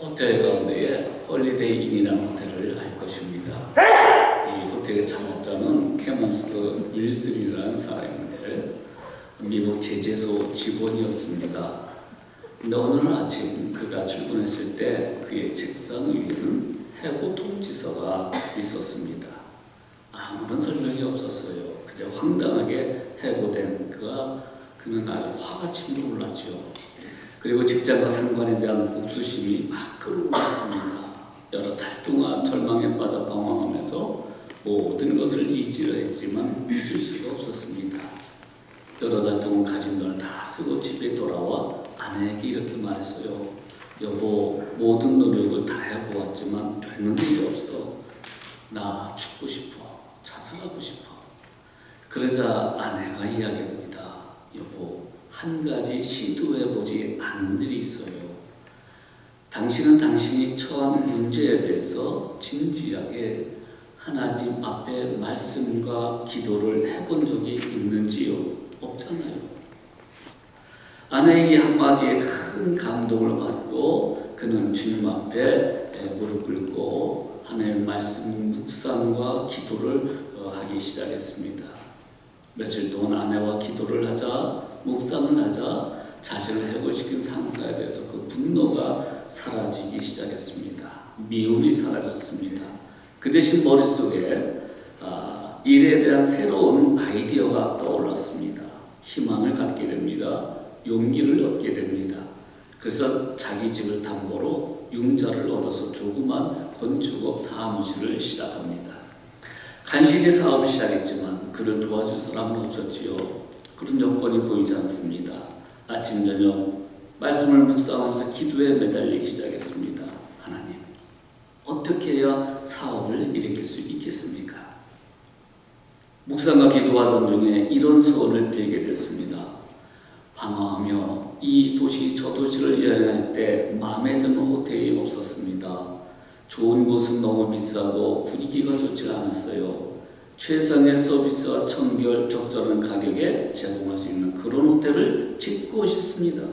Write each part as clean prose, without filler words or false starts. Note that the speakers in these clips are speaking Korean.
호텔 가운데에 홀리데이인이라는 호텔을 알 것입니다. 이 호텔의 창업자는 캐먼스 윌슨이라는 사람인데 미국 제재소 직원이었습니다. 근데 어느 날 아침 그가 출근했을 때 그의 책상 위에는 해고 통지서가 있었습니다. 아무런 설명이 없었어요. 그저 황당하게 해고된 그는 아주 화가 치밀어 올랐죠. 그리고 직장과 상관에 대한 복수심이 막 끌어올랐습니다. 여러 달 동안 절망에 빠져 방황하면서 모든 것을 잊으려 했지만 잊을 수가 없었습니다. 여러 달 동안 가진 돈을 다 쓰고 집에 돌아와 아내에게 이렇게 말했어요. 여보, 모든 노력을 다 해보았지만 되는 일이 없어. 나 죽고 싶어. 자살하고 싶어. 그러자 아내가 이야기합니다. 여보, 한 가지 시도해보지 않은 일이 있어요. 당신은 당신이 처한 문제에 대해서 진지하게 하나님 앞에 말씀과 기도를 해본 적이 있는지요? 없잖아요. 아내의 이 한마디에 큰 감동을 받고 그는 주님 앞에 무릎 꿇고 하나님의 말씀 묵상과 기도를 하기 시작했습니다. 며칠 동안 아내와 기도를 하자, 묵상을 하자 자신을 해고시킨 상사에 대해서 그 분노가 사라지기 시작했습니다. 미움이 사라졌습니다. 그 대신 머릿속에 일에 대한 새로운 아이디어가 떠올랐습니다. 희망을 갖게 됩니다. 용기를 얻게 됩니다. 그래서 자기 집을 담보로 융자를 얻어서 조그만 건축업 사무실을 시작합니다. 간신히 사업을 시작했지만 그를 도와줄 사람은 없었지요. 그런 여건이 보이지 않습니다. 아침 저녁 말씀을 묵상하면서 기도에 매달리기 시작했습니다. 하나님, 어떻게 해야 사업을 일으킬 수 있겠습니까? 묵상과 기도하던 중에 이런 소원을 빌게 됐습니다. 방황하며 이 도시 저 도시를 여행할 때 마음에 드는 호텔이 없었습니다. 좋은 곳은 너무 비싸고 분위기가 좋지 않았어요. 최상의 서비스와 청결 적절한 가격에 제공할 수 있는 그런 호텔을 짓고 싶습니다.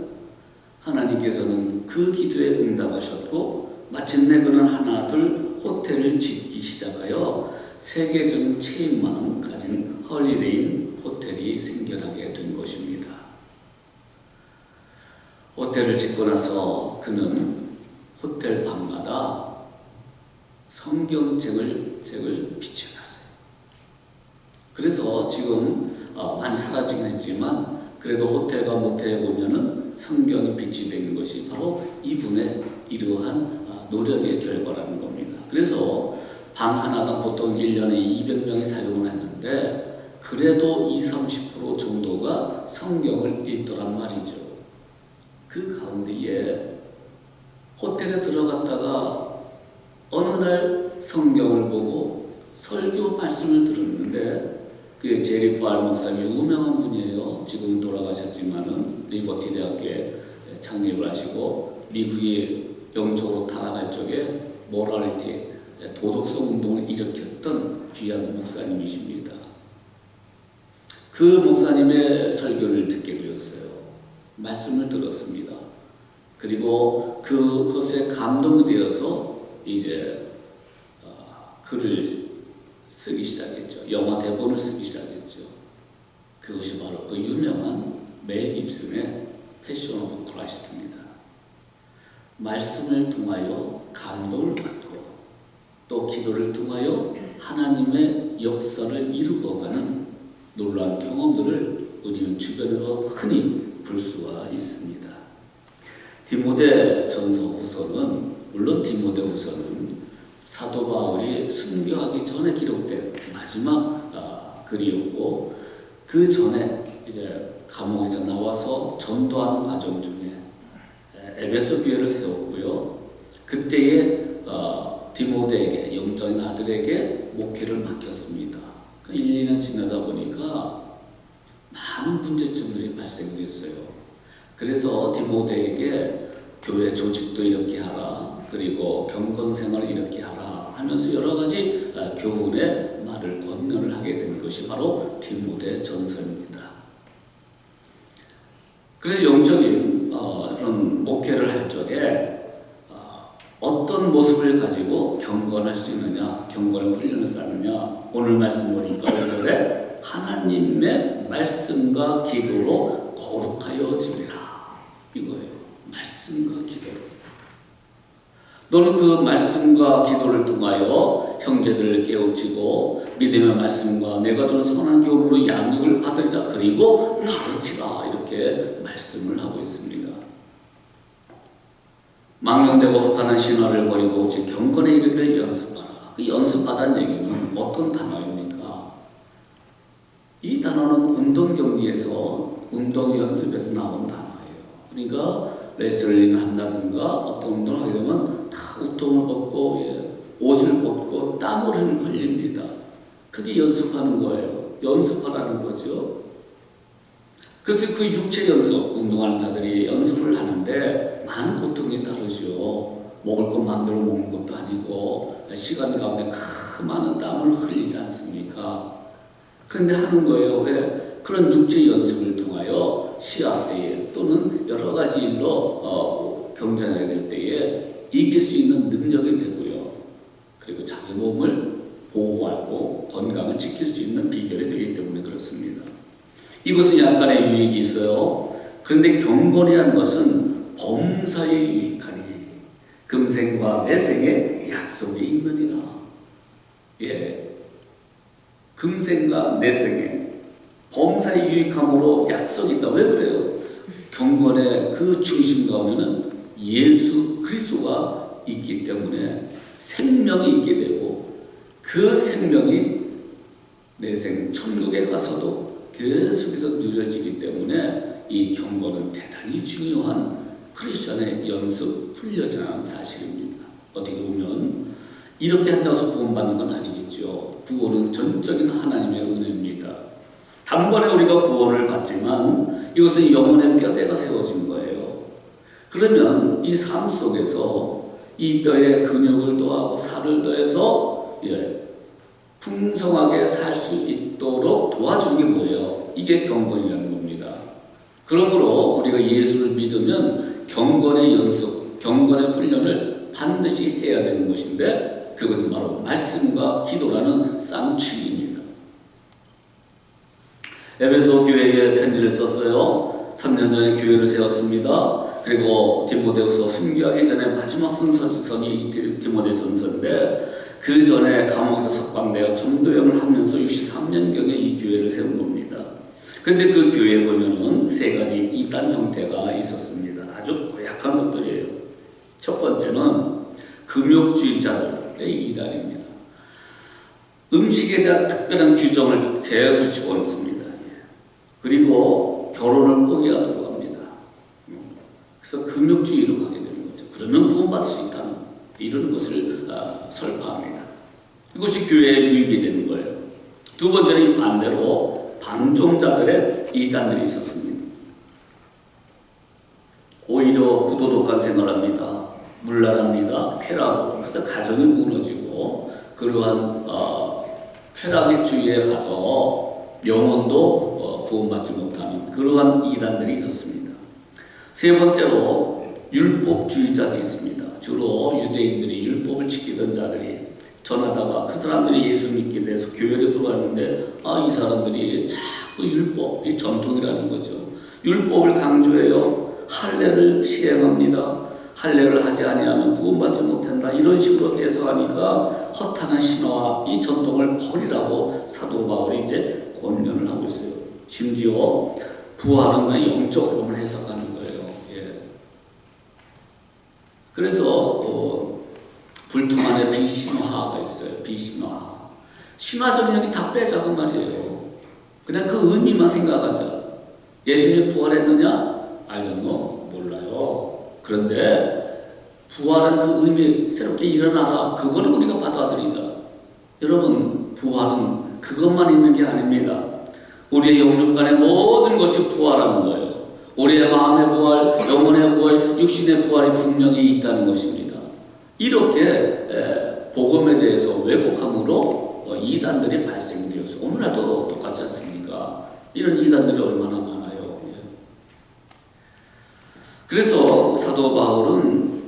하나님께서는 그 기도에 응답하셨고 마침내 그는 하나 둘 호텔을 짓기 시작하여 세계적인 체인만 가진 홀리데이 호텔이 생겨나게 된 것입니다. 호텔을 짓고 나서 그는 호텔 방마다 성경책을 비치해놨어요. 그래서 지금 많이 사라지긴 했지만 그래도 호텔과 모텔에 보면은 성경이 비치되는 것이 바로 이분의 이러한 노력의 결과라는 겁니다. 그래서 방 하나당 보통 1년에 200명이 사용을 했는데 그래도 20-30% 정도가 성경을 읽더란 말이죠. 그 가운데에 호텔에 들어갔다가 어느 날 성경을 보고 설교 말씀을 들었는데 그 제리 부알 목사님이 유명한 분이에요. 지금 돌아가셨지만은 리버티 대학교에 창립을 하시고 미국이 영적으로 타락할 적에 모랄리티 도덕성 운동을 일으켰던 귀한 목사님이십니다. 그 목사님의 설교를 듣게 되었어요. 말씀을 들었습니다. 그리고 그것에 감동이 되어서 이제 글을 쓰기 시작했죠. 영화 대본을 쓰기 시작했죠. 그것이 바로 그 유명한 멜 깁슨의 패션 오브 크라이스트입니다. 말씀을 통하여 감동을 받고 또 기도를 통하여 하나님의 역사를 이루어가는 놀라운 경험들을 우리는 주변에서 흔히 볼 수가 있습니다. 디모데 전서 후서는 물론 디모데 후서는 사도 바울이 순교하기 전에 기록된 마지막 글이었고 그 전에 이제 감옥에서 나와서 전도하는 과정 중에 에베소 교회를 세웠고요. 그때에 디모데에게 영적인 아들에게 목회를 맡겼습니다. 1, 2년 지나다 보니까 많은 문제점들이 발생됐어요. 그래서 디모데에게 교회 조직도 이렇게 하라, 그리고 경건생활을 이렇게 하라 하면서 여러 가지 교훈의 말을 권면을 하게 된 것이 바로 디모데 전서입니다. 그래서 영적인 그런 목회를 할 적에 어떤 모습을 가지고 경건할 수 있느냐, 경건의 훈련을 쌓느냐. 오늘 말씀 보니까 5절에 하나님의 말씀과 기도로 거룩하여지리라 이거예요. 말씀과 기도로. 너는 그 말씀과 기도를 통하여 형제들을 깨우치고 믿음의 말씀과 내가 주는 선한 교훈으로 양육을 받으리라. 그리고 가르치라. 이렇게 말씀을 하고 있습니다. 망령되고 허탄한 신화를 버리고 오직 경건에 이르기를 연습하라. 그 연습하다는 얘기는 어떤 단어입니까? 이 단어는 운동 경기에서 운동 연습에서 나온 단어예요. 그러니까 레슬링을 한다든가 어떤 운동을 하게 되면 다 우통을 벗고 옷을 벗고 땀을 흘립니다. 그게 연습하는 거예요. 연습하라는 거죠. 그래서 그 육체 연습, 운동하는 자들이 연습을 하는데 많은 고통이 따르죠. 먹을 것 만들어 먹는 것도 아니고 시간 가운데 많은 땀을 흘리지 않습니까? 그런데 하는 거예요. 왜? 그런 육체 연습을 통하여 시합 때에 또는 여러 가지 일로 경쟁하게 될 때에 이길 수 있는 능력이 되고요. 그리고 자기 몸을 보호하고 건강을 지킬 수 있는 비결이 되기 때문에 그렇습니다. 이것은 약간의 유익이 있어요. 그런데 경건이라는 것은 범사에 유익하니 금생과 내생의 약속이 있느니라. 금생과 내생의 범사에 유익함으로 약속이 있다. 왜 그래요? 경건의 그 중심 가운데는 예수 그리스도가 있기 때문에 생명이 있게 되고 그 생명이 내생 천국에 가서도 계속해서 누려지기 때문에 이 경건은 대단히 중요한 크리스천의 연습 훈련이라는 사실입니다. 어떻게 보면 이렇게 한다고 해서 구원받는 건 아니겠죠. 구원은 전적인 하나님의 은혜입니다. 단번에 우리가 구원을 받지만 이것은 영혼의 뼈대가 세워진 거예요. 그러면 이 삶 속에서 이 뼈에 근육을 더하고 살을 더해서 풍성하게 살 수 있도록 도와주는 게 뭐예요? 이게 경건이라는 겁니다. 그러므로 우리가 예수를 믿으면 경건의 연습, 경건의 훈련을 반드시 해야 되는 것인데 그것은 바로 말씀과 기도라는 쌍축입니다. 에베소 교회에 편지를 썼어요. 3년 전에 교회를 세웠습니다. 그리고 디모데후서 순교하기 전에 마지막 선서이 디모데전서인데 그 전에 감옥에서 석방되어 전도형을 하면서 63년경에 이 교회를 세운 겁니다. 근데 그 교회에 보면은 세 가지 이단 형태가 있었습니다. 아주 고약한 것들이에요. 첫 번째는 금욕주의자들의 이단입니다. 음식에 대한 특별한 규정을 계속 집어넣습니다. 그리고 결혼을 포기하도록 합니다. 그래서 금욕주의로 가게 되는 거죠. 그러면 구원받을 수 있다는 이런 것을 설파합니다. 이것이 교회에 유입이 되는 거예요. 두 번째는 반대로 방종자들의 이단들이 있었습니다. 오히려 부도덕한 생활합니다. 문란합니다. 쾌락으로. 그래서 가정이 무너지고 그러한 쾌락의 주위에 가서 영혼도 구원받지 못하는 그러한 이단들이 있었습니다. 세 번째로 율법주의자들이 있습니다. 주로 유대인들이 율법을 지키던 자들이 전하다가 그 사람들이 예수 믿게 돼서 교회로 들어왔는데 이 사람들이 자꾸 율법, 이 전통이라는 거죠. 율법을 강조해요. 할례를 시행합니다. 할례를 하지 아니하면 구원받지 못한다. 이런 식으로 계속 하니까 허탄한 신화와 이 전통을 버리라고 사도 바울이 이제 권면을 하고 있어요. 심지어 부활은 영적으로만 해석하는 거예요. 그래서 불통 안에 비신화가 있어요. 비신화. 신화적 영역이 다 빼자 그 말이에요. 그냥 그 의미만 생각하자. 예수님이 부활했느냐? I don't know. 몰라요. 그런데 부활한 그 의미 새롭게 일어나라. 그거는 우리가 받아들이자. 여러분 부활은 그것만 있는 게 아닙니다. 우리의 영육 간의 모든 것이 부활하는 거예요. 우리의 마음의 부활, 영혼의 부활, 육신의 부활이 분명히 있다는 것입니다. 이렇게 복음에 대해서 왜곡함으로 이단들이 발생이 되었어요. 오늘날도 똑같지 않습니까? 이런 이단들이 얼마나 많아요. 그래서 사도 바울은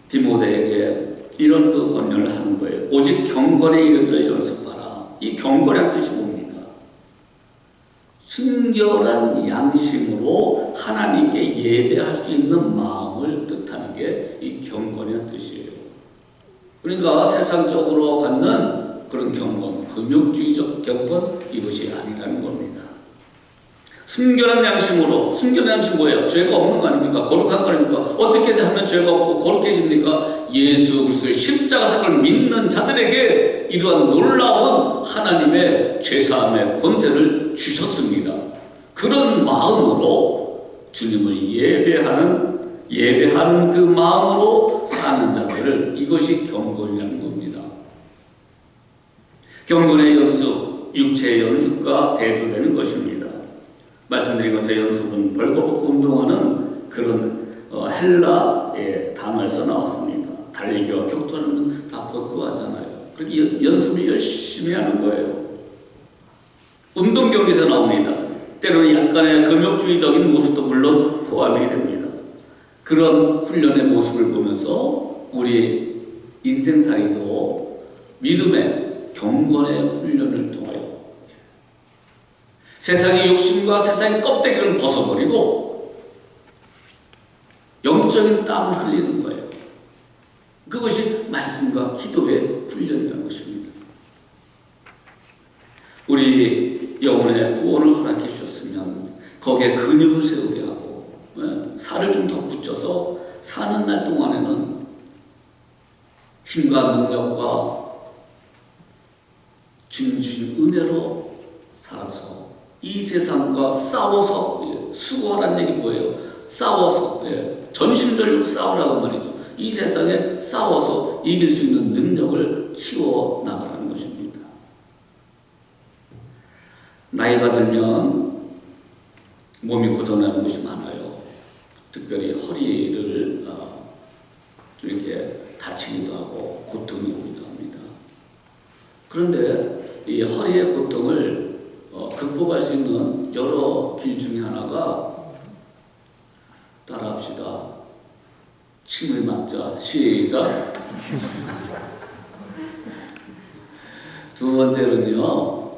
디모데에게 이런 그 권유를 하는 거예요. 오직 경건에 이르기를 연습하라. 이 경건이란 뜻이 뭡니까? 순결한 양심으로 하나님께 예배할 수 있는 마음을 뜻하는 게 이 경건이란 뜻이에요. 그러니까 세상적으로 갖는 그런 경건, 금욕주의적 경건, 이것이 아니라는 겁니다. 순결한 양심으로, 순결한 양심 뭐예요? 죄가 없는 거 아닙니까? 거룩한 거 아닙니까? 어떻게 하면 죄가 없고 거룩해집니까? 예수 그리스도의 십자가 사건을 믿는 자들에게 이러한 놀라운 하나님의 죄사함의 권세를 주셨습니다. 그런 마음으로 주님을 예배하는 그 마음으로 사는 자들을, 이것이 경건이라는 겁니다. 경건의 연습, 육체의 연습과 대조되는 것입니다. 말씀드린 것처럼 연습은 벌거벗고 운동하는 그런 헬라의 단어에서 나왔습니다. 달리기와 격투하는 다 벗고 하잖아요. 그렇게 연습을 열심히 하는 거예요. 운동 경기에서 나옵니다. 때로는 약간의 금욕주의적인 모습도 물론 포함이 됩니다. 그런 훈련의 모습을 보면서 우리 인생살이도 믿음의 경건의 훈련을 통하여 세상의 욕심과 세상의 껍데기를 벗어버리고 영적인 땀을 흘리는 거예요. 그것이 말씀과 기도의 훈련이라는 것입니다. 우리 영혼의 구원을 허락해 주셨으면 거기에 근육을 세우게 하고 살을 좀 덧붙여서 사는 날 동안에는 힘과 능력과 주님 주신 은혜로 살아서 이 세상과 싸워서, 수고하라는 얘기 뭐예요? 싸워서, 전심전력으로 싸우라고 말이죠. 이 세상에 싸워서 이길 수 있는 능력을 키워나가라는 것입니다. 나이가 들면 몸이 고전하는 것이 많아요. 특별히 허리를 이렇게 다치기도 하고 고통이 오기도 합니다. 그런데 이 허리의 고통을 극복할 수 있는 여러 길 중에 하나가, 따라합시다. 침을 맞자. 시작. 두 번째는요,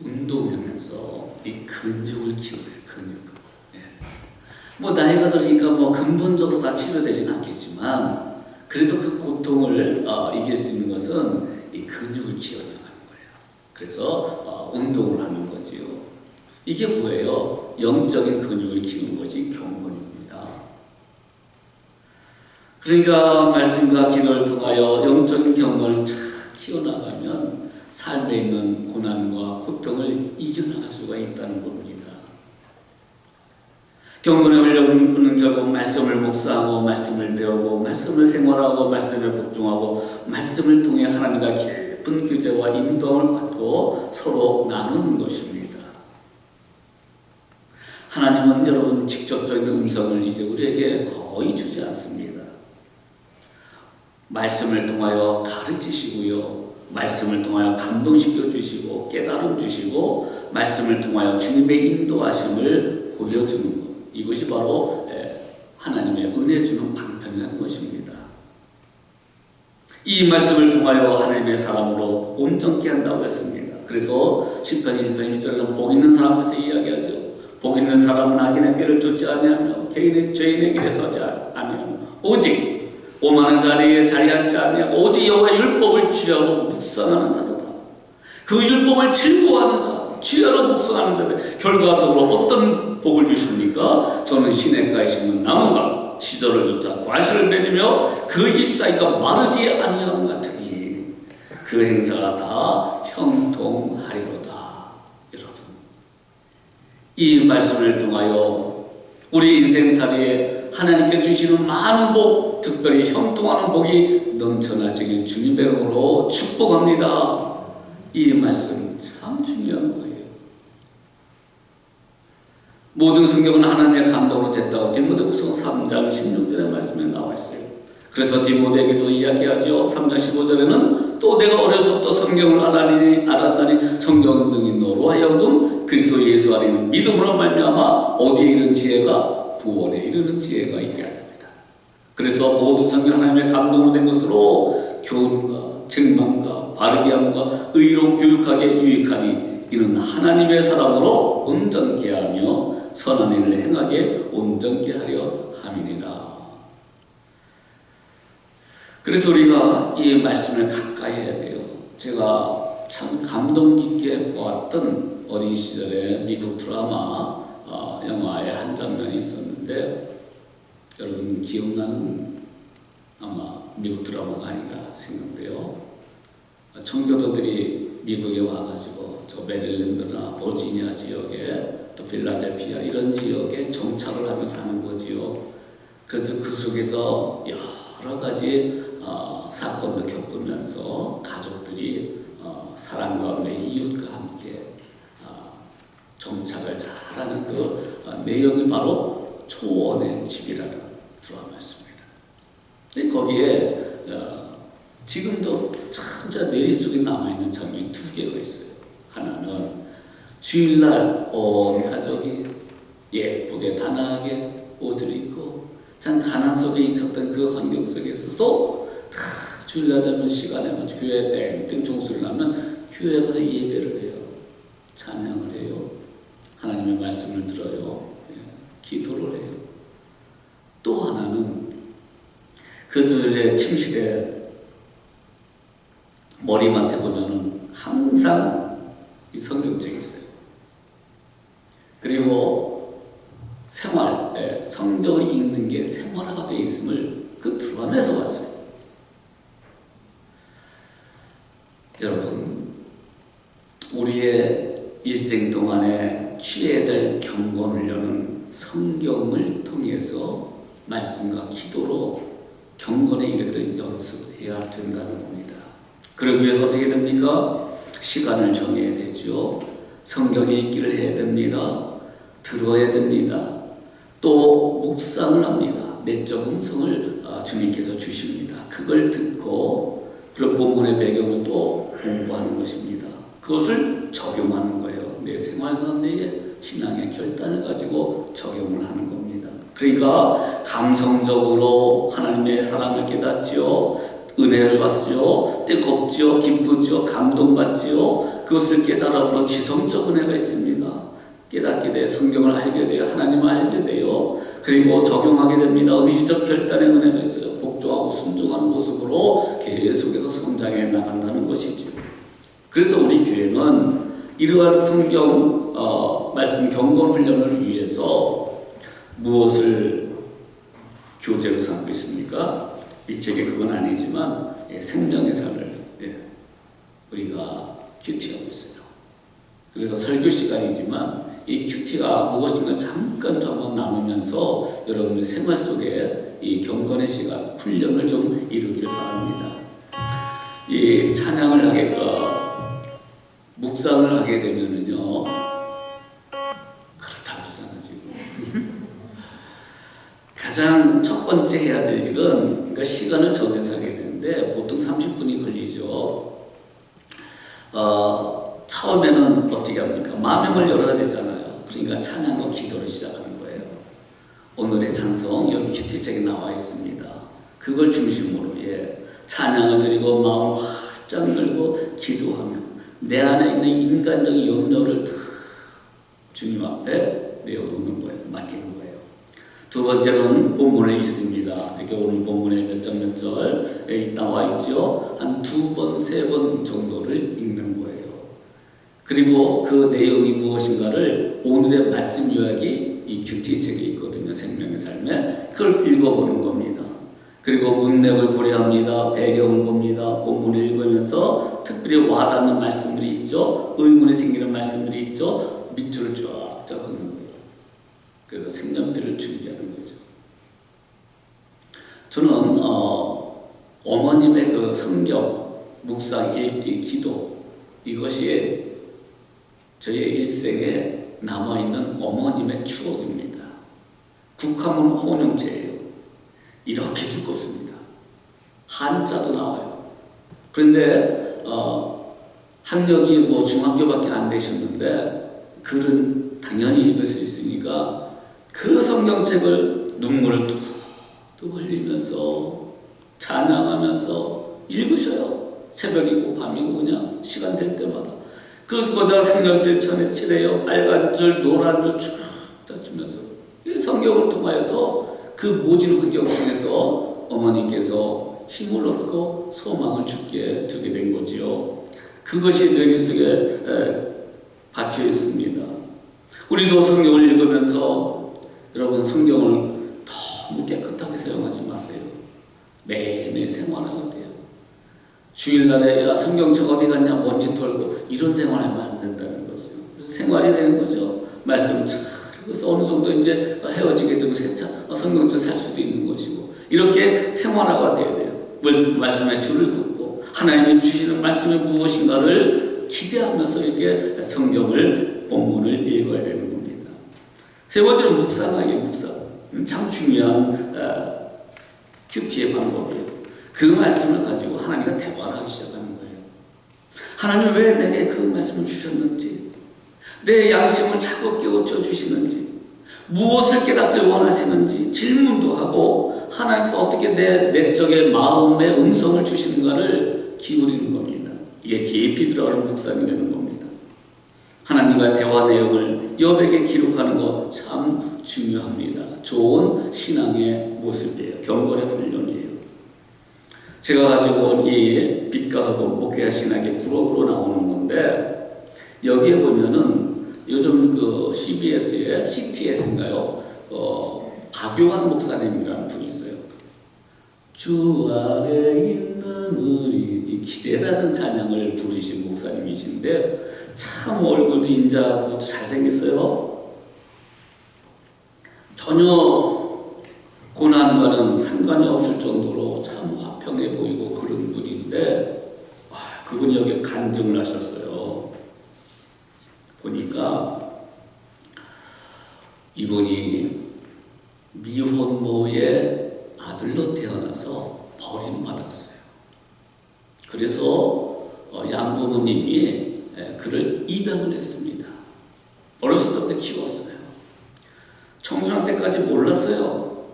운동하면서 이 근육을 키우는 근육. 뭐 나이가 들으니까 뭐 근본적으로 다 치료되지는 않겠지만, 그래도 그 고통을 이길 수 있는 것은 이 근육을 키워나가는 거예요. 그래서 운동을 하는 거지요. 이게 뭐예요? 영적인 근육을 키우는 것이 경건입니다. 그러니까 말씀과 기도를 통하여 영적인 경건을 잘 키워나가면 삶에 있는 고난과 고통을 이겨나갈 수가 있다는 겁니다. 경건의 훈련은 결국 말씀을 묵상하고 말씀을 배우고 말씀을 생활하고 말씀을 복종하고 말씀을 통해 하나님과 깊은 교제와 인도함을 받고 서로 나누는 것입니다. 하나님은 여러분 직접적인 음성을 이제 우리에게 거의 주지 않습니다. 말씀을 통하여 가르치시고요, 말씀을 통하여 감동시켜 주시고 깨달음 주시고 말씀을 통하여 주님의 인도하심을 보여주는 것, 이것이 바로 하나님의 은혜 주는 방편이라는 것입니다. 이 말씀을 통하여 하나님의 사람으로 온전케 한다고 했습니다. 그래서 시편 1편 1절에는 복 있는 사람에서 이야기하죠. 복 있는 사람은 악인의 길을 쫓지 아니하며 죄인의 길에 서지 아니하며 오직 오만한 자리에 자리 앉지 아니하고 오직 여호와의 율법을 취하고 묵상하는 자로다. 그 율법을 즐거워하는 자, 취하러 묵상하는 자들, 결과적으로 어떤 복을 주십니까? 저는 시냇가에 심은 나무가 시절을 쫓아 과실을 맺으며 그 잎사귀가 마르지 아니함 같으니 그 행사가 다 형통하리로다. 여러분, 이 말씀을 통하여 우리 인생살이에 하나님께 주시는 많은 복, 특별히 형통하는 복이 넘쳐나시길 주님의 이름으로 축복합니다. 이 말씀 참 중요한 거예요. 모든 성경은 하나님의 감동으로 됐다고 디모데후서 3장 16절의 말씀에 나와 있어요. 그래서 디모데에게도 이야기하죠. 3장 15절에는 또 내가 어려서부터 성경을 알았다니 성경은 능히 너로 하여금 그리스도 예수 안에 믿음으로 말미암아 어디에 이른 지혜가 구원에 이르는 지혜가 있게 합니다. 그래서 모든 성경 하나님의 감동으로 된 것으로 교훈과 책망과 바르게 함과 의로 교육하게 유익하니 이는 하나님의 사람으로 온전케 하며 선한 일을 행하게 온전케 하려 함이니라. 그래서 우리가 이 말씀을 가까이 해야 돼요. 제가 참 감동 깊게 보았던 어린 시절에 미국 드라마 영화의 한 장면이 있었는데, 여러분 기억나는 아마 미국 드라마가 아닌가 생각돼요. 청교도들이 미국에 와가지고 저 메릴랜드나 버지니아 지역에 또 필라델피아 이런 지역에 정착을 하며 사는 거지요. 그래서 그 속에서 여러 가지 사건도 겪으면서 가족들이 사랑 가운데 이웃과 함께 정착을 잘하는 그 내용이 바로 초원의 집이라는 드라마였습니다. 거기에 지금도 참 제 뇌리 속에 남아있는 장면이 두 개가 있어요. 하나는 주일날 온 가족이 예쁘게 단아하게 옷을 입고 참 가난 속에 있었던 그 환경 속에서도 다 주일날 되면 시간에 맞춰 교회 땡땡 종소리를 나면 교회에 가서 예배를 해요. 찬양을 해요. 하나님의 말씀을 들어요. 기도를 해요. 또 하나는 그들의 침실에 머리맡에 보면은 항상 이 성경책이 있어요. 그리고 생활, 성경을 읽는 게 생활화가 되어 있음을 그 드라마에서 봤어요. 여러분, 우리의 일생 동안에 취해야 될 경건 훈련은 성경을 통해서 말씀과 기도로 경건의 이르기를 연습해야 된다는 겁니다. 그러기 위해서 어떻게 됩니까? 시간을 정해야 되죠. 성경 읽기를 해야 됩니다. 들어야 됩니다. 또 묵상을 합니다. 내적 음성을 주님께서 주십니다. 그걸 듣고 그런 본문의 배경을 또 공부하는 것입니다. 그것을 적용하는 거예요. 내 생활 가운데에 신앙의 결단을 가지고 적용을 하는 겁니다. 그러니까 감성적으로 하나님의 사랑을 깨닫지요. 은혜를 받지요. 뜨겁지요. 기쁘지요. 감동받지요. 그것을 깨달아보러 지성적 은혜가 있습니다. 깨닫게 돼 성경을 알게 돼요. 하나님을 알게 돼요. 그리고 적용하게 됩니다. 의지적 결단의 은혜가 있어요. 복종하고 순종하는 모습으로 계속해서 성장해 나간다는 것이죠. 그래서 우리 교회는 이러한 성경 말씀 경건 훈련을 위해서 무엇을 교재로 삼고 있습니까? 이 책에 그건 아니지만 생명의 산을 우리가 큐티하고 있어요. 그래서 설교 시간이지만 이 큐티가 무엇인가 잠깐 좀 한번 나누면서 여러분의 생활 속에 이 경건의 시간, 훈련을 좀 이루기를 바랍니다. 이 찬양을 하게, 묵상을 하게 되면은요, 그렇다고 그러잖아, 지금. 가장 첫 번째 해야 될 일은, 그러니까 시간을 정해서 하게 되는데, 보통 30분이 걸리죠. 처음에는 어떻게 합니까? 마음을 열어야 되잖아요. 그러니까 찬양과 기도를 시작하는 거예요. 오늘의 찬송, 여기 큐티책에 나와 있습니다. 그걸 중심으로, 찬양을 드리고 마음을 활짝 열고 기도하며 내 안에 있는 인간적인 염려를 다 주님 앞에 내어놓는 거예요. 맡기는 거예요. 두 번째로는 본문에 있습니다. 이렇게 오늘 본문에 몇 절 몇 절에 나와 있죠. 한 두 번, 세 번 정도를 읽는 거예요. 그리고 그 내용이 무엇인가를 오늘의 말씀 요약이 이 큐티책에 있거든요. 생명의 삶에. 그걸 읽어보는 겁니다. 그리고 문맥을 고려합니다. 배경을 봅니다. 본문을 읽으면서 특별히 와닿는 말씀들이 있죠. 의문이 생기는 말씀들이 있죠. 밑줄을 쫙 긋는 거예요. 그래서 색연필을 준비하는 거죠. 저는 어머님의 그 성경, 묵상, 읽기, 기도, 이것이 저의 일생에 남아있는 어머님의 추억입니다. 국화문 혼용체예요. 이렇게 두껍습니다. 한자도 나와요. 그런데 학력이 뭐 중학교밖에 안 되셨는데 글은 당연히 읽을 수 있으니까 그 성경책을 눈물을 또 흘리면서 찬양하면서 읽으셔요. 새벽이고 밤이고 그냥 시간 될 때마다. 그래서 거기다 생명들 전에 칠해요. 빨간 줄 노란 줄 쭉 짜주면서 성경을 통하여서 그 모진 환경 속에서 어머니께서 힘을 얻고 소망을 주게 되게 된 거지요. 그것이 뇌 속에 박혀 있습니다. 우리도 성경을 읽으면서 여러분 성경을 너무 깨끗하게 사용하지 마세요. 매일매일 생활해야 돼요. 주일날에 야 성경책 어디 갔냐 먼지 털고 이런 생활하면 안 된다는 거죠. 그래서 생활이 되는 거죠. 말씀을 잘 그래서 어느 정도 이제 헤어지게 되면 성경책 살 수도 있는 것이고 이렇게 생활화가 돼야 돼요. 말씀의 줄을 긋고 하나님이 주시는 말씀이 무엇인가를 기대하면서 이렇게 성경을 본문을 읽어야 되는 겁니다. 세 번째는 묵상하기에 묵상. 참 중요한 큐티의 방법이에요. 그 말씀을 가지고 하나님과 대화를 하기 시작하는 거예요. 하나님 왜 내게 그 말씀을 주셨는지, 내 양심을 자꾸 깨우쳐 주시는지, 무엇을 깨닫길 원하시는지 질문도 하고 하나님께서 어떻게 내 내적의 마음의 음성을 주시는가를 기울이는 겁니다. 이게 깊이 들어가는 묵상이 되는 겁니다. 하나님과 대화 내용을 여백에 기록하는 것 참 중요합니다. 좋은 신앙의 모습이에요. 경건의 훈련이에요. 제가 가지고 온 이 빛과 흑은 목회자 신학의 부록으로 나오는 건데 여기에 보면은 요즘 그 CBS의 CTS인가요? 박요한 목사님이라는 분이 있어요. 주 안에 있는 우리 기대라는 찬양을 부르신 목사님이신데 참 얼굴도 인자하고 잘생겼어요. 전혀 고난과는 상관이 없을 정도로 참 화평해 보이고 그런 분인데 그분이 여기 간증을 하셨어요. 보니까 이분이 미혼모의 아들로 태어나서 버림받았어요. 그래서 양부모님이 그를 입양을 했습니다. 어렸을 때부터 키웠어요. 청소년 때까지 몰랐어요.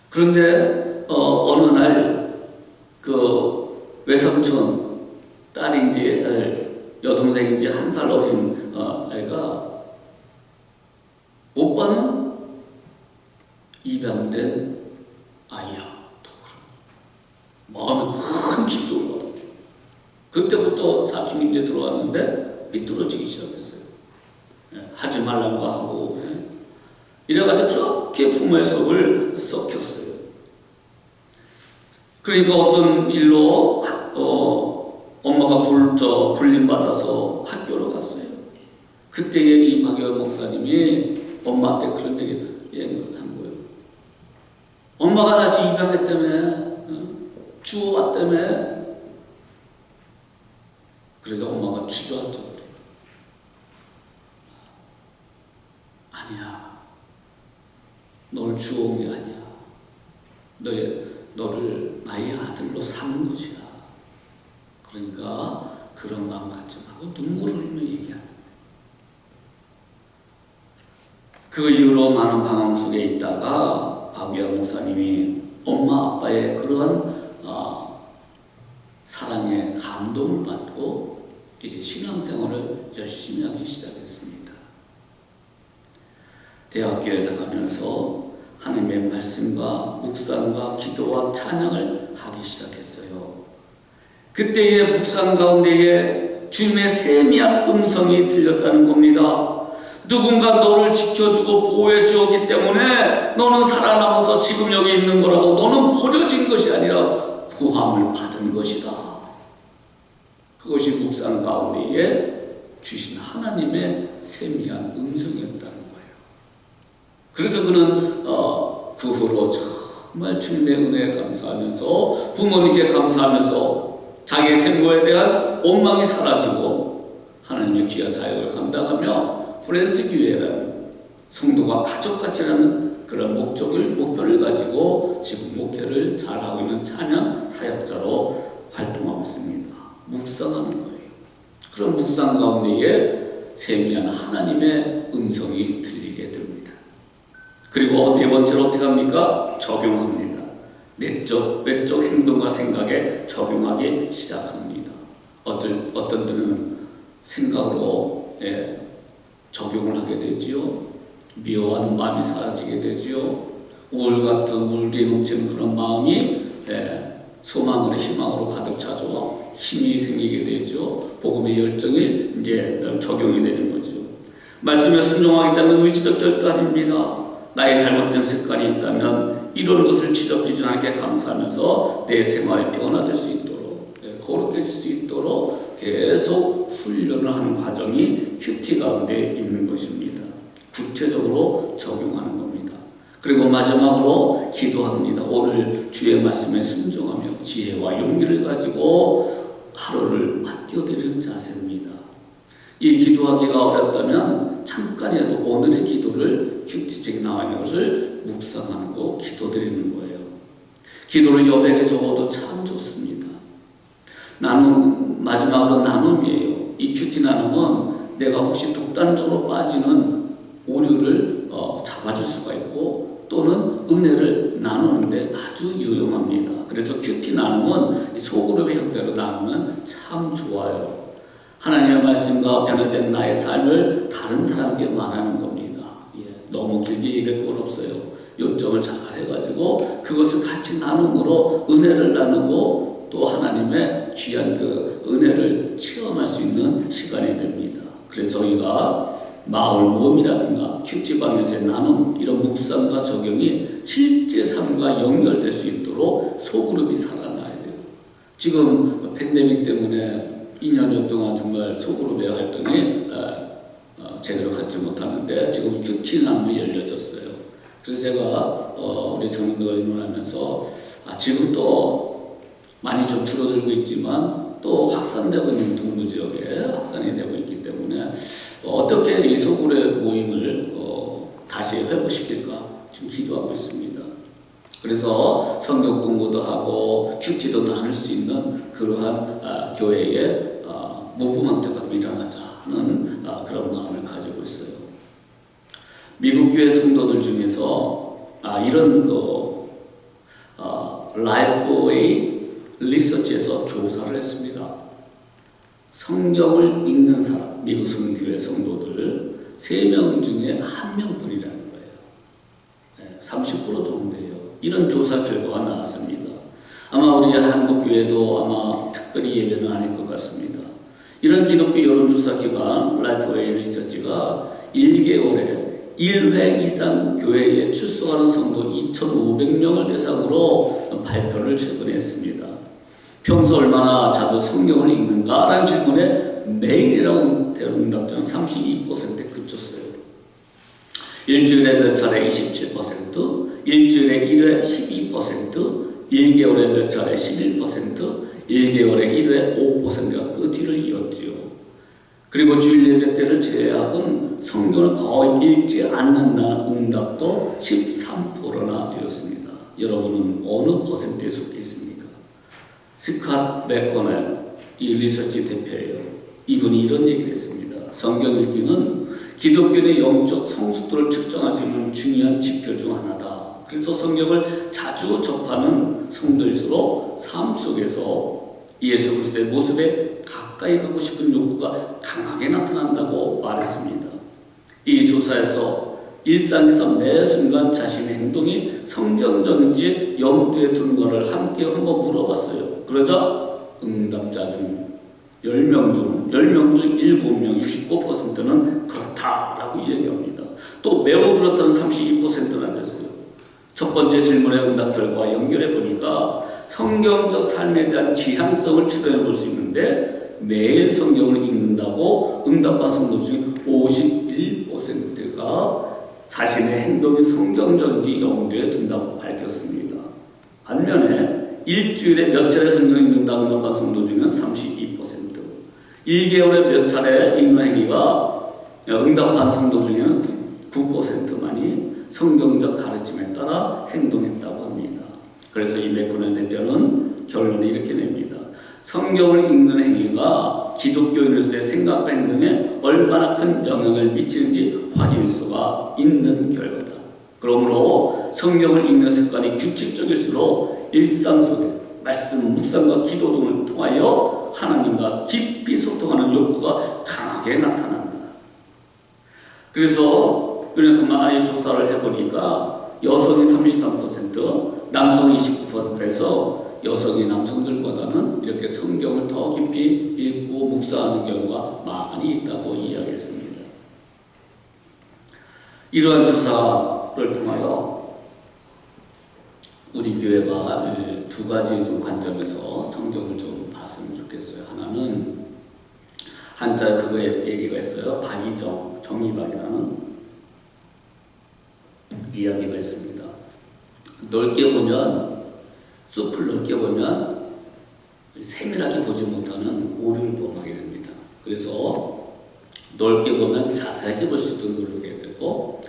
그런데 어느 날 그 외삼촌 딸인지 여동생인지 1살 어린 애가 오빠는 입양된 아이야. 마음에 큰 충격을 받았죠. 그때부터 사춘기 이제 들어왔는데 미끄러지기 시작했어요. 하지 말라고 하고 이래가지고 그렇게 부모의 속을 썩혔어요. 그러니까 어떤 일로 엄마가 불림받아서 학교로 갔어요. 그때에 이 박여한 목사님이 엄마한테 그런 얘기를 한 거예요. 엄마가 나 지금 입양했다며, 주워왔다며. 그래서 엄마가 주저앉아 그래요. 아니야. 널 주워온 게 아니야. 너를 나의 아들로 삼은 것이야. 그러니까 그런 마음 갖지 말고 눈물을 흘리며 얘기하는 거예요. 그 이후로 많은 방황 속에 있다가 박유한 목사님이 엄마 아빠의 그러한 사랑에 감동을 받고 이제 신앙생활을 열심히 하기 시작했습니다. 대학교에 가면서 하나님의 말씀과 묵상과 기도와 찬양을 하기 시작했어요. 그때의 묵상 가운데에 주님의 세미한 음성이 들렸다는 겁니다. 누군가 너를 지켜주고 보호해 주었기 때문에 너는 살아남아서 지금 여기 있는 거라고. 너는 버려진 것이 아니라 구함을 받은 것이다. 그것이 묵상 가운데에 주신 하나님의 세미한 음성이었다는 거예요. 그래서 그는 그 후로 정말 주님의 은혜에 감사하면서 부모님께 감사하면서 자기의 생모에 대한 원망이 사라지고 하나님의 귀한 사역을 감당하며 프랜스 교회라는 성도가 가족같이라는 그런 목표를 가지고 지금 목회를 잘하고 있는 찬양 사역자로 활동하고 있습니다. 묵상하는 거예요. 그런 묵상 가운데에 세미한 하나님의 음성이 들리게 됩니다. 그리고 네 번째로 어떻게 합니까? 적용합니다. 내적, 외적 행동과 생각에 적용하기 시작합니다. 어떤 때는 생각으로 적용을 하게 되지요. 미워하는 마음이 사라지게 되지요. 우울이 넘치는 그런 마음이 소망으로 희망으로 가득 차죠. 힘이 생기게 되죠. 복음의 열정이 이제 적용이 되는 거죠. 말씀에 순종하겠다는 의지적 결단입니다. 나의 잘못된 습관이 있다면 이런 것을 지적해 주신 하나님께 감사하면서 내 생활이 변화될 수 있도록, 거룩해질 수 있도록 계속 훈련을 하는 과정이 큐티 가운데 있는 것입니다. 구체적으로 적용하는 겁니다. 그리고 마지막으로 기도합니다. 오늘 주의 말씀에 순종하며 지혜와 용기를 가지고 하루를 맡겨드리는 자세입니다. 이 기도하기가 어렵다면 잠깐이라도 오늘의 기도를 큐티책에 나와 있는 것을 묵상하는 거, 기도드리는 거예요. 기도를 여백에 적어도 참 좋습니다. 마지막으로 나눔이에요. 이 큐티 나눔은 내가 혹시 독단적으로 빠지는 오류를 잡아줄 수가 있고 또는 은혜를 나누는데 아주 유용합니다. 그래서 큐티 나눔은 소그룹의 형태로 나누면 참 좋아요. 하나님의 말씀과 변화된 나의 삶을 다른 사람에게 말하는 겁니다. 너무 길게 얘기할 건 없어요. 요점을 잘 해가지고 그것을 같이 나눔으로 은혜를 나누고 또 하나님의 귀한 그 은혜를 체험할 수 있는 시간이 됩니다. 그래서 저희가 마을 모임이라든가 큐티방에서의 나눔 이런 묵상과 적용이 실제 삶과 연결될 수 있도록 소그룹이 살아나야 돼요. 지금 팬데믹 때문에 2년여 동안 정말 소그룹의 활동이 제대로 갖지 못하는데 지금 큐티 나눔이 열려졌어요. 그래서 제가 우리 장로들과 의논하면서 지금 또 많이 좀 줄어들고 있지만 또 확산되고 있는 동부 지역에 확산이 되고 있기 때문에 어떻게 이 소그룹 모임을 다시 회복시킬까 지금 기도하고 있습니다. 그래서 성경 공부도 하고 큐티도 나눌 수 있는 그러한 교회의 무브먼트가 일어나자는 그런 마음을 가지고 있어요. 미국 교회 성도들 중에서 이런 라이프웨이 리서치에서 조사를 했습니다. 성경을 읽는 사람, 미국 선교회 성도들 3명 중에 1명뿐이라는 거예요. 30% 정도예요. 이런 조사 결과가 나왔습니다. 아마 우리 한국 교회도 아마 특별히 예배는 아닐 것 같습니다. 이런 기독교 여론조사 기관 라이프웨이 리서치가 1개월에 1회 이상 교회에 출석하는 성도 2,500명을 대상으로 발표를 최근에 했습니다. 평소 얼마나 자주 성경을 읽는가? 라는 질문에 매일이라고 대답 응답자는 32%에 그쳤어요. 일주일에 몇 차례 27%, 일주일에 1회 12%, 1개월에 몇 차례 11%, 1개월에 1회 5%가 그 뒤를 이었지요. 그리고 주일 예배 때를 제외하고는 성경을 거의 읽지 않는다는 응답도 13%나 되었습니다. 여러분은 어느 퍼센트에 속해 있습니까? 스캇 맥코넬 이 리서치 대표예요. 이분이 이런 얘기를 했습니다. 성경 읽기는 기독교의 영적 성숙도를 측정할 수 있는 중요한 지표 중 하나다. 그래서 성경을 자주 접하는 성도일수록 삶 속에서 예수 그리스도의 모습에 가까이 가고 싶은 욕구가 강하게 나타난다고 말했습니다. 이 조사에서 일상에서 매 순간 자신의 행동이 성경적인지 염두에 두는 것을 함께 한번 물어봤어요. 그러자 응답자 중 10명 중 7명 69%는 그렇다라고 얘기합니다. 또 매우 그렇다는 32%나 됐어요. 첫 번째 질문의 응답 결과와 연결해 보니까 성경적 삶에 대한 지향성을 추론해 볼 수 있는데 매일 성경을 읽는다고 응답한 성도 중 51%가 자신의 행동이 성경적인지 염두에 둔다고 밝혔습니다. 반면에 일주일에 몇 차례 성경을 읽는다고 응답한 성도 중은 32%, 1개월에 몇 차례 읽는 행위가 응답한 성도 중에는 9%만이 성경적 가르침에 따라 행동했다고 합니다. 그래서 이 맥코넬 대표는 결론을 이렇게 냅니다. 성경을 읽는 행위가 기독교인으로서의 생각과 행동에 얼마나 큰 영향을 미치는지 확인할 수가 있는 결과다. 그러므로 성경을 읽는 습관이 규칙적일수록 일상 속에 말씀, 묵상과 기도 등을 통하여 하나님과 깊이 소통하는 욕구가 강하게 나타난다. 그래서 우리가 그만하게 조사를 해보니까 여성이 33%, 남성이 29%에서 여성이 남성들보다는 이렇게 성경을 더 깊이 읽고 묵상하는 경우가 많이 있다고 이야기했습니다. 이러한 조사를 통하여 우리 교회가 두 가지 좀 관점에서 성경을 좀 봤으면 좋겠어요. 하나는 한자 그거에 얘기가 있어요. 박이정, 정의박이라는 이야기가 있습니다. 넓게 보면, 숲을 넓게 보면 세밀하게 보지 못하는 오류를 범하게 됩니다. 그래서 넓게 보면 자세하게 볼 수 있도록 노력해야 되고,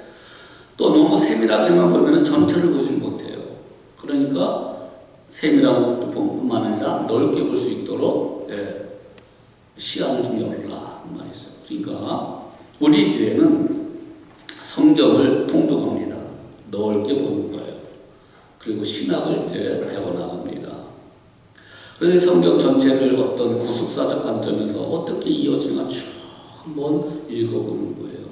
또 너무 세밀하게만 보면 전체를 보지 못해요. 그러니까 세밀한 것도 뿐만 아니라 넓게 볼 수 있도록 시야를 좀 열어라 하는 말이 있어요. 그러니까 우리 교회는 성경을 통독합니다. 넓게 보는 거예요. 그리고 신학을 이제 배워나갑니다. 그래서 성경 전체를 어떤 구속사적 관점에서 어떻게 이어지는가 쭉 한번 읽어보는 거예요.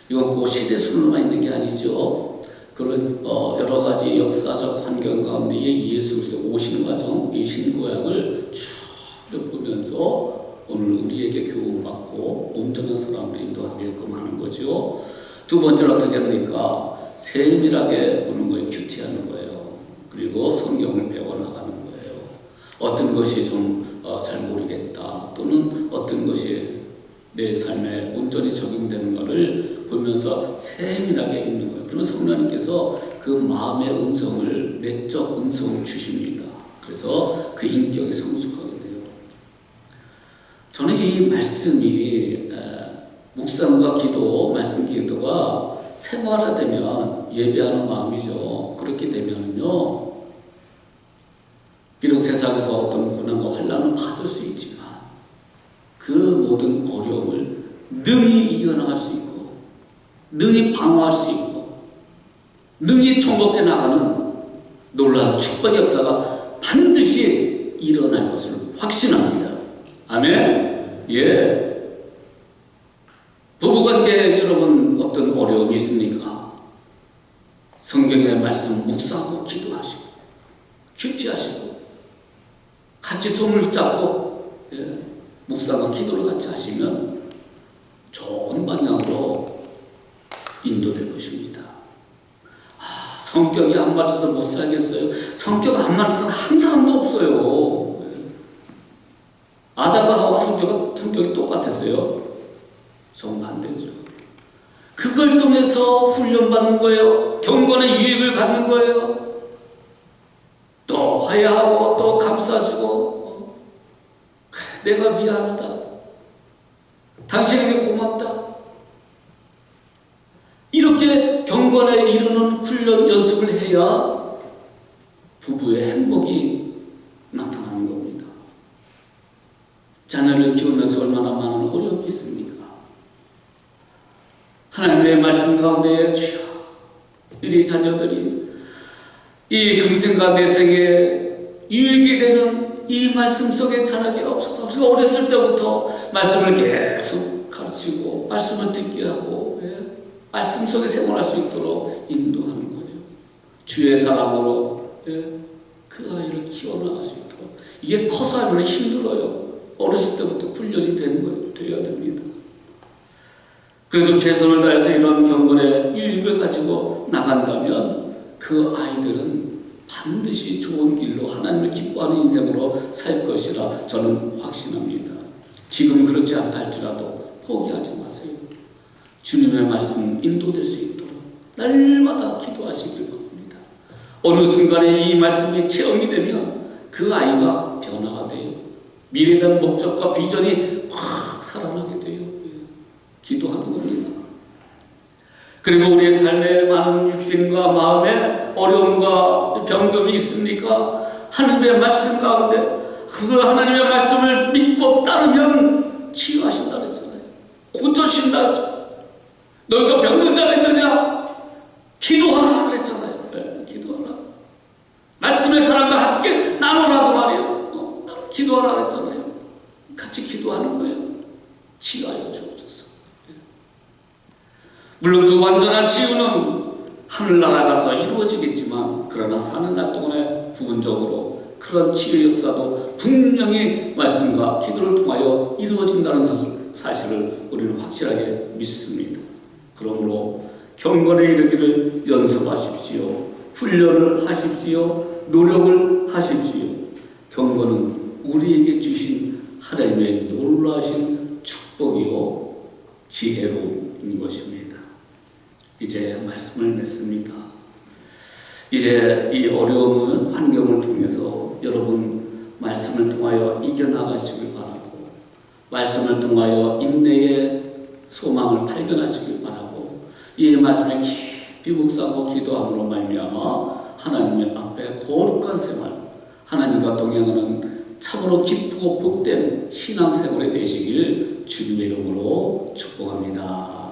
이건 그 시대 순으로만 있는 게 아니죠. 그런 여러 가지 역사적 환경 가운데 예수 그리스도 오시는 과정, 이 신구약을 쭉 보면서 오늘 우리에게 교훈받고 온전한 사람을 인도하게끔 하는 거죠. 두 번째로 어떻게 합니까? 세밀하게 보는 거예요. 큐티하는 거예요. 그리고 성경을 배워나가는 거예요. 어떤 것이 좀 잘 모르겠다, 또는 어떤 것이 내 삶에 온전히 적용되는 것을 보면서 세밀하게 읽는 거예요. 그러면 성령님께서 그 마음의 음성을, 내적 음성을 주십니다. 그래서 그 인격이 성숙하게 돼요. 저는 이 말씀이 묵상과 기도, 말씀 기도가 생활화되면 예배하는 마음이죠. 그렇게 되면요, 비록 세상에서 어떤 고난과 환난을 받을 수 있지만 그 모든 어려움을 능히 이겨나갈 수 있고, 능히 방어할 수 있고, 능히 정복해 나가는 놀라운 축복의 역사가 반드시 일어날 것을 확신합니다. 아멘. 예. 부부관계 여러분 어떤 어려움이 있습니까? 성경의 말씀 묵상하고 기도하시고 큐티하시고 같이 손을 잡고 묵상과 기도를 같이 하시면 좋은 방향으로 인도될 것입니다. 성격이 안 맞아서 못 살겠어요. 성격 안 맞아서 항상 없어요. 아담과 하와 성격이 똑같았어요. 정반대죠. 그걸 통해서 훈련받는 거예요. 경건의 유익을 갖는 거예요. 또 화해하고 또 감싸주고, 그래, 내가 미안하다, 당신에게 고맙다, 이렇게 경건에 이르는 훈련 연습을 해야 부부의 행복이 나타나는 겁니다. 자녀를 키우면서 얼마나 많은 어려움이 있습니까? 하나님의 말씀 가운데 주여, 우리 자녀들이 이 금생과 내생에 유익이 되는 이 말씀 속에 자라게 없어서, 우리가 어렸을 때부터 말씀을 계속 가르치고 말씀을 듣게 하고 말씀 속에 생활할 수 있도록 인도하는 거예요. 주의 사랑으로 그 아이를 키워나갈 수 있도록. 이게 커서 하면 힘들어요. 어렸을 때부터 훈련이 되어야 됩니다. 그래도 최선을 다해서 이런 경건의 유익을 가지고 나간다면 그 아이들은 반드시 좋은 길로 하나님을 기뻐하는 인생으로 살 것이라 저는 확신합니다. 지금 그렇지 않다 할지라도 포기하지 마세요. 주님의 말씀 인도될 수 있도록 날마다 기도하시길 바랍니다. 어느 순간에 이 말씀이 체험이 되면 그 아이가 변화가 돼요. 미래에 대한 목적과 비전이 확 살아나게 돼요. 기도하는 겁니다. 그리고 우리의 삶에 많은 육신과 마음의 어려움과 병듦이 있습니까? 하나님의 말씀 가운데 그 하나님의 말씀을 믿고 따르면 치유하신다 그랬잖아요. 고쳐신다. 너희가 병든 자가 있느냐? 기도하라 그랬잖아요. 네, 기도하라. 말씀의 사람과 함께 나누라고 말이에요. 기도하라 그랬잖아요. 같이 기도하는 거예요. 치유하여 주옵소서. 물론 그 완전한 치유는 하늘나라 가서 이루어지겠지만, 그러나 사는 날 동안에 부분적으로 그런 치유 역사도 분명히 말씀과 기도를 통하여 이루어진다는 사실을 우리는 확실하게 믿습니다. 그러므로 경건에 이르기를 연습하십시오. 훈련을 하십시오. 노력을 하십시오. 경건은 우리에게 주신 하나님의 놀라신 축복이요 지혜로운 것입니다. 이제 말씀을 맺습니다. 이제 이 어려운 환경을 통해서 여러분 말씀을 통하여 이겨나가시길 바라고, 말씀을 통하여 인내의 소망을 발견하시길 바라고, 이 말씀을 깊이 묵상하고 기도함으로 말미암아 하나님 앞에 거룩한 생활, 하나님과 동행하는 참으로 기쁘고 복된 신앙생활이 되시길 주님의 이름으로 축복합니다.